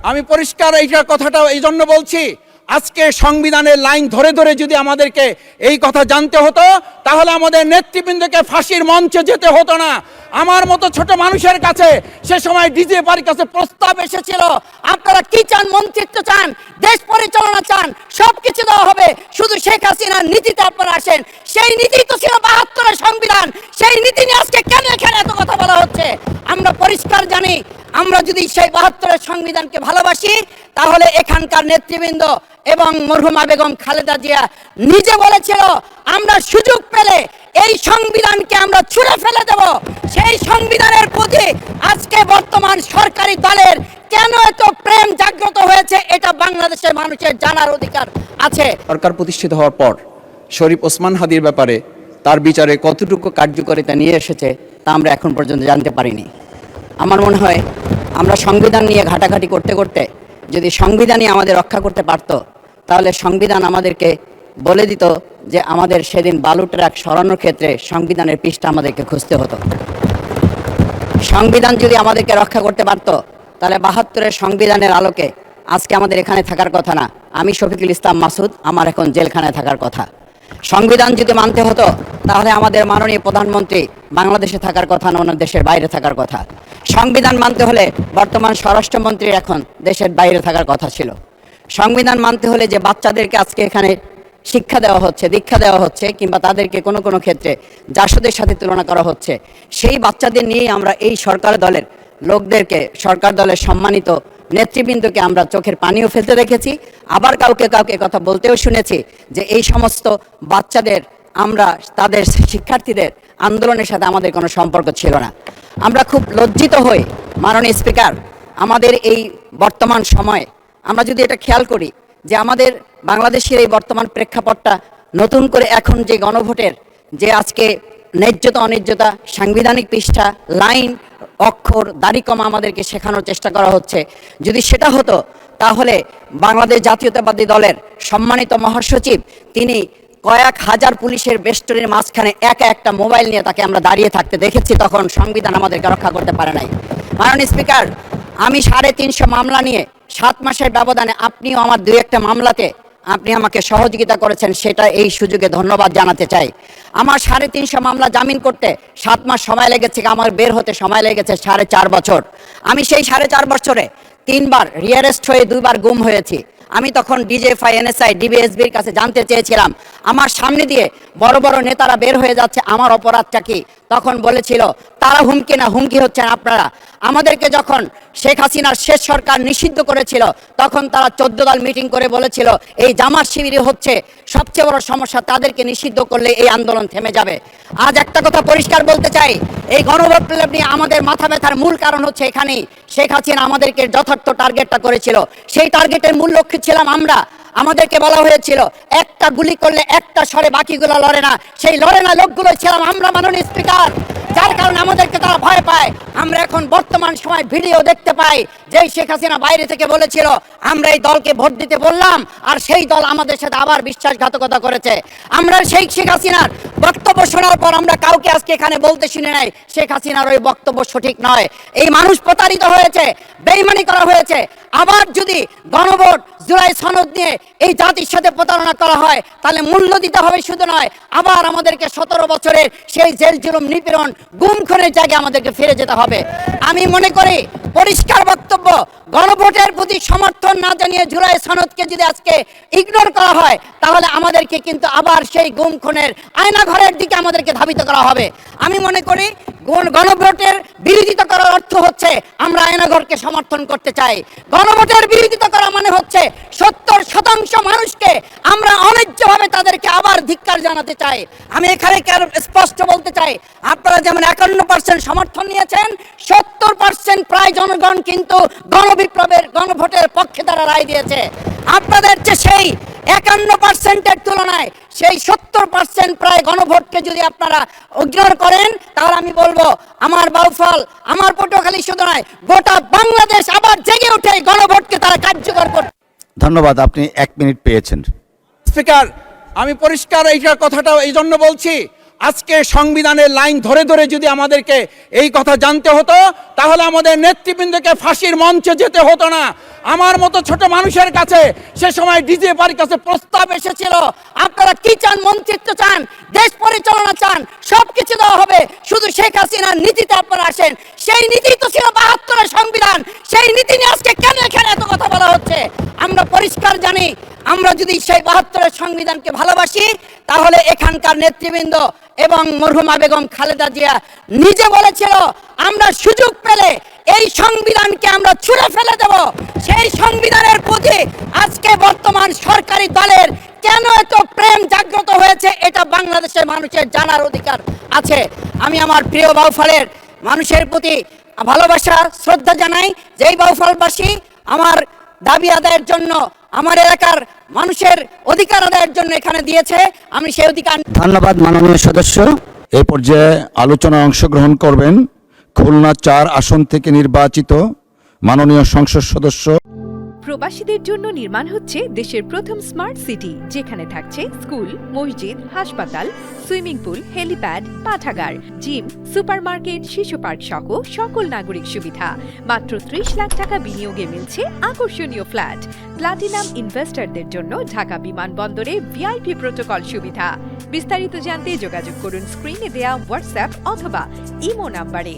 আমি পরিষ্কার এইটা কথাটা এই জন্য বলছি, আজকে সংবিধানের লাইন ধরে ধরে যদি আমাদেরকে এই কথা জানতে হতো তাহলে আমাদের নেতৃবৃন্দকে ফাঁসির মঞ্চে যেতে হতো না। আমার মতো ছোট মানুষের কাছে সে সময় ডিজিএফআর কাছে প্রস্তাব এসেছিল, আপনারা কি চান? মন্ত্রিত্ব চান, দেশ পরিচালনা চান, সবকিছু দেওয়া হবে, শুধু শেখ হাসিনার নীতিতে আপনারা আসেন। সেই নীতি তো ছিল ৭২-এর সংবিধান, সেই নীতি নিয়ে আজকে কেন এখানে এত কথা বলা হচ্ছে? আমরা পরিষ্কার জানি, আমরা যদি সেই ৭২-এর সংবিধানকে ভালোবাসি তাহলে এখানকার নেতৃবৃন্দ এবং মরহুমা বেগম খালেদা জিয়া নিজে বলেছিল আমরা সুযোগ পেলে এই সংবিধানকে আমরা ছুঁড়ে ফেলে দেব। সেই সংবিধানের প্রতি আজকে বর্তমান সরকারি দলের কেন এত প্রেম জাগ্রত হয়েছে এটা বাংলাদেশের মানুষের জানার অধিকার আছে। সরকার প্রতিষ্ঠিত হওয়ার পর শরীফ ওসমান হাদির ব্যাপারে তার বিচারে কতটুকু কার্যকারিতা নিয়ে এসেছে তা আমরা এখন পর্যন্ত জানতে পারিনি। আমার মনে হয় আমরা সংবিধান নিয়ে ঘাটাঘাটি করতে করতে যদি সংবিধানই আমাদের রক্ষা করতে পারত তাহলে সংবিধান আমাদেরকে বলে দিত যে আমাদের সেদিন বালু ট্রাক সরানোর ক্ষেত্রে সংবিধানের পৃষ্ঠা আমাদেরকে খুঁজতে হতো। সংবিধান যদি আমাদেরকে রক্ষা করতে পারত তাহলে ৭২-এর সংবিধানের আলোকে আজকে আমাদের এখানে থাকার কথা না। আমি শফিকুল ইসলাম মাসুদ, আমার এখন জেলখানায় থাকার কথা। সংবিধান যদি মানতে হতো তাহলে আমাদের মাননীয় প্রধানমন্ত্রী বাংলাদেশে থাকার কথা না, ওনার দেশের বাইরে থাকার কথা। সংবিধান মানতে হলে বর্তমান স্বরাষ্ট্রমন্ত্রী এখন দেশের বাইরে থাকার কথা ছিল। সংবিধান মানতে হলে যে বাচ্চাদেরকে আজকে এখানে শিক্ষা দেওয়া হচ্ছে, দীক্ষা দেওয়া হচ্ছে, কিংবা তাদেরকে কোনো কোনো ক্ষেত্রে জাসদের সাথে তুলনা করা হচ্ছে, সেই বাচ্চাদের নিয়েই আমরা এই সরকার দলের লোকদেরকে, সরকার দলের সম্মানিত নেতৃবৃন্দকে আমরা চোখের পানিও ফেলতে দেখেছি। আবার কাউকে কাউকে কথা বলতেও শুনেছি যে এই সমস্ত বাচ্চাদের, আমরা তাদের শিক্ষার্থীদের আন্দোলনের সাথে আমাদের কোনো সম্পর্ক ছিল না। আমরা খুব লজ্জিত হই মাননীয় স্পিকার, আমাদের এই বর্তমান সময়ে আমরা যদি এটা খেয়াল করি যে আমাদের বাংলাদেশের এই বর্তমান প্রেক্ষাপটটা নতুন করে এখন যে গণভোটের যে আজকে ন্যায্যতা অন্যায্যতা, সাংবিধানিক পৃষ্ঠা, লাইন, অক্ষর, দাড়িকমা আমাদেরকে শেখানোর চেষ্টা করা হচ্ছে, যদি সেটা হতো তাহলে বাংলাদেশ জাতীয়তাবাদী দলের সম্মানিত মহাসচিব তিনি কয়েক হাজার পুলিশের বেষ্টনীর মাঝখানে একা একটা মোবাইল নিয়ে তাকে আমরা দাঁড়িয়ে থাকতে দেখেছি, তখন সংবিধান আমাদেরকে রক্ষা করতে পারে নাই। মাননীয় স্পিকার, আমি ৩৫০ মামলা নিয়ে ৭ মাসের ব্যবধানে, আপনিও আমার ২-১টা মামলাতে আপনি আমাকে সহযোগিতা করেছেন, সেটা এই সুযোগে ধন্যবাদ জানাতে চাই। আমার ৩৫০ মামলা জামিন করতে ৭ মাস সময় লেগেছে, আমার বের হতে সময় লেগেছে ৪.৫ বছর। আমি সেই ৪.৫ বছরে ৩বার রিয়ারেস্ট হয়ে 2বার গুম হয়েছি। আমি তখন ডিজিএফআই, এনএসআই, ডিবিএসবির কাছে জানতে চেয়েছিলাম আমার সামনে দিয়ে বড় বড় নেতারা বের হয়ে যাচ্ছে, আমার অপরাধটা কি? তখন বলেছিল তারা হুমকি না, হুমকি হচ্ছেন আপনারা। আমাদেরকে যখন শেখ হাসিনার শেষ সরকার নিষিদ্ধ করেছিল তখন তারা 14 দল মিটিং করে বলেছিল এই জামাত শিবিরই হচ্ছে সবচেয়ে বড় সমস্যা, তাদেরকে নিষিদ্ধ করলে এই আন্দোলন থেমে যাবে। আজ একটা কথা পরিষ্কার বলতে চাই, এই গণবিপ্লব নিয়ে আমাদের মাথা ব্যথার মূল কারণ হচ্ছে এখানেই। শেখ হাসিনা আমাদেরকে যথার্থ টার্গেটটা করেছিল, সেই টার্গেটের মূল লক্ষ্য ছিলাম আমরা। আমাদেরকে বলা হয়েছিল একটা গুলি করলে একটা সরে বাকিগুলো লড়ে না, সেই লড়ে না লোকগুলো ছিলাম আমরা মাননীয় স্পিকার, যার কারণে আমাদেরকে তারা ভয় পায়। আমরা এখন বর্তমান সময় ভিডিও দেখতে পাই যে শেখ হাসিনা বাইরে থেকে বলেছিল আমরা এই দলকে ভোট দিতে বললাম, আর সেই দল আমাদের সাথে আবার বিশ্বাসঘাতকতা করেছে। আমরা সেই শেখ হাসিনার বক্তব্য শোনার পর আমরা কাউকে আজকে এখানে বলতে শুনে নাই শেখ হাসিনার ওই বক্তব্য সঠিক নয়। এই মানুষ প্রতারিত হয়েছে, বেইমানি করা হয়েছে। আবার যদি গণভোট, জুলাই সনদ নিয়ে এই জাতির সাথে প্রতারণা করা হয় তাহলে মূল্য দিতে হবে, শুধু নয় আবার আমাদেরকে 17 বছরের সেই জেল জুলুম, নিপীড়ন, গুম খুনের জায়গায় আমাদেরকে ফিরে যেতে হবে। আমি মনে করি পরিষ্কার বক্তব্য, গণভোটের প্রতি সমর্থন না জানিয়ে জুলাই সনদকে যদি আজকে ইগনোর করা হয় তাহলে আমাদেরকে কিন্তু আবার সেই গুম খুনের আয়নাঘরের দিকে আমাদেরকে ধাবিত করা হবে। আমি মনে করি গণভোটের বিরোধিতা করার অর্থ হচ্ছে আমরা আয়নাঘরকে সমর্থন করতে চাই। গণভোটের বিরোধিতা করা মানে হচ্ছে 70% মানুষকে আমরা অন্যায্যভাবে তাদেরকে আবার ধিক্কার জানাতে চাই। আমি এখানে স্পষ্ট বলতে চাই, আপনারা যেমন 51% সমর্থন নিয়েছেন, 70% প্রায় জনগণ কিন্তু গণবিপ্লবের, গণভোটের পক্ষে তারা রায় দিয়েছে। আপনাদের যে সেই 51%-এর তুলনায় সেই 70% প্রায় গণভোটকে যদি আপনারা ইগনোর করেন তাহলে আমি বলবো আমার বাউফল, আমার পটুয়াখালী শুধু নয় গোটা বাংলাদেশ আবার জেগে উঠে গণভোটকে তারা কার্যকর করবে। ধন্যবাদ, আপনি 1 মিনিট পেয়েছেন। স্পিকার, আমি পরিষ্কার এইটা কথাটা এই জন্য বলছি, আজকে সংবিধানের লাইন ধরে ধরে যদি আমাদেরকে এই কথা জানতে হতো তাহলে আমাদের নেতৃবৃন্দকে ফাঁসির মঞ্চে যেতে হতো না। আমার মতো ছোট মানুষের কাছে সে সময় ডিজিএফআর কাছে প্রস্তাব এসেছিল, আপনারা কি চান? মন্ত্রিত্ব চান, দেশ পরিচালনা চান, সবকিছু দেওয়া হবে, শুধু শেখ হাসিনার নীতিতে আপনারা আসেন। সেই নীতি তো ছিল ৭২-এর সংবিধান, সেই নীতি নিয়ে আজকে কেন এখানে এত কথা বলা হচ্ছে? আমরা পরিষ্কার জানি, আমরা যদি সেই ৭২-এর সংবিধানকে ভালোবাসি তাহলে এখানকার নেতৃবৃন্দ এবং মরহুমা বেগম খালেদা জিয়া নিজে বলেছিল আমরা সুযোগ পেলে এই সংবিধানকে আমরা ছুঁড়ে ফেলে দেব। সেই সংবিধানের প্রতি আজকে বর্তমান সরকারি দলের কেন এত প্রেম জাগ্রত হয়েছে এটা বাংলাদেশের মানুষের জানার অধিকার আছে। আমি আমার প্রিয় বাউফলের মানুষের প্রতি ভালোবাসা শ্রদ্ধা জানাই। যেই বাউফলবাসী আমার দাবি আদায়ের জন্য, আমার এলাকার মানুষের অধিকার আদায়ের জন্য এখানে দিয়েছে, আমি সেই অধিকার। ধন্যবাদ মাননীয় সদস্য। এই পর্যায়ে আলোচনায় অংশগ্রহণ করবেন খুলনা ৪ আসন থেকে নির্বাচিত মাননীয় সংসদ সদস্য। প্রবাসীদের জন্য নির্মাণ হচ্ছে দেশের প্রথম স্মার্ট সিটি, যেখানে থাকছে স্কুল, মসজিদ, হাসপাতাল, সুইমিং পুল, হেলিপ্যাড, পাঠাগার, জিম, সুপারমার্কেট, শিশু পার্ক সহ সকল নাগরিক সুবিধা। মাত্র ৩০ লাখ টাকা বিনিয়োগে মিলছে আকর্ষণীয় ফ্ল্যাট। প্লাটিনাম ইনভেস্টরদের জন্য ঢাকা বিমানবন্দরে ভিআইপি প্রোটোকল সুবিধা। বিস্তারিত জানতে যোগাযোগ করুন স্ক্রিনে দেয়া হোয়াটসঅ্যাপ অথবা ইমো নাম্বারে।